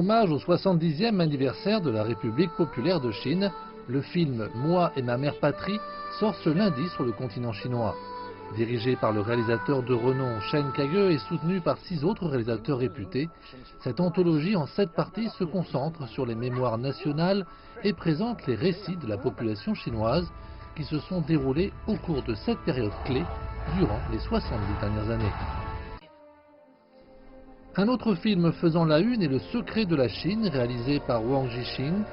hommage au 70e anniversaire de la République populaire de Chine, le film « Moi et ma mère patrie » sort ce lundi sur le continent chinois. Dirigé par le réalisateur de renom Chen Kaige et soutenu par 6 autres réalisateurs réputés, cette anthologie en 7 parties se concentre sur les mémoires nationales et présente les récits de la population chinoise qui se sont déroulés au cours de cette période clé durant les 70 dernières années. Un autre film faisant la une est Le secret de la Chine, réalisé par Wang Jixing.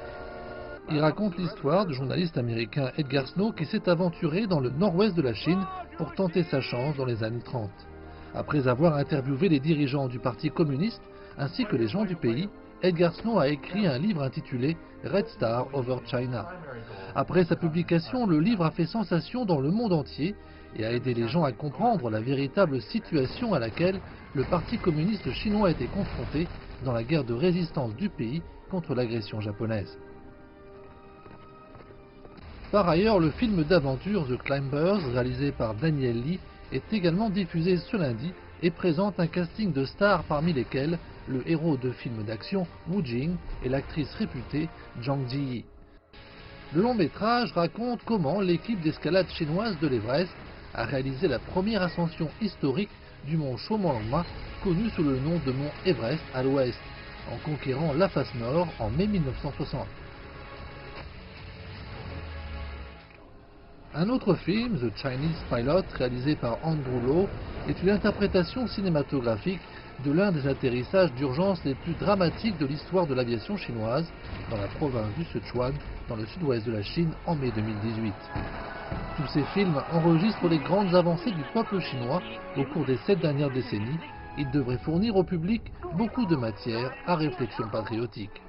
Il raconte l'histoire du journaliste américain Edgar Snow qui s'est aventuré dans le nord-ouest de la Chine pour tenter sa chance dans les années 30. Après avoir interviewé les dirigeants du Parti communiste ainsi que les gens du pays, Edgar Snow a écrit un livre intitulé Red Star over China. Après sa publication, le livre a fait sensation dans le monde entier et a aidé les gens à comprendre la véritable situation à laquelle le Parti communiste chinois était confronté dans la guerre de résistance du pays contre l'agression japonaise. Par ailleurs, le film d'aventure The Climbers, réalisé par Daniel Lee, est également diffusé ce lundi et présente un casting de stars parmi lesquels le héros de film d'action Wu Jing et l'actrice réputée Zhang Ziyi. Le long métrage raconte comment l'équipe d'escalade chinoise de l'Everest a réalisé la première ascension historique du mont Chomolungma, connu sous le nom de mont Everest à l'ouest, en conquérant la face nord en mai 1960. Un autre film, The Chinese Pilot, réalisé par Andrew Lau, est une interprétation cinématographique de l'un des atterrissages d'urgence les plus dramatiques de l'histoire de l'aviation chinoise, dans la province du Sichuan, dans le sud-ouest de la Chine, en mai 2018. Tous ces films enregistrent les grandes avancées du peuple chinois au cours des 7 dernières décennies. Ils devraient fournir au public beaucoup de matière à réflexion patriotique.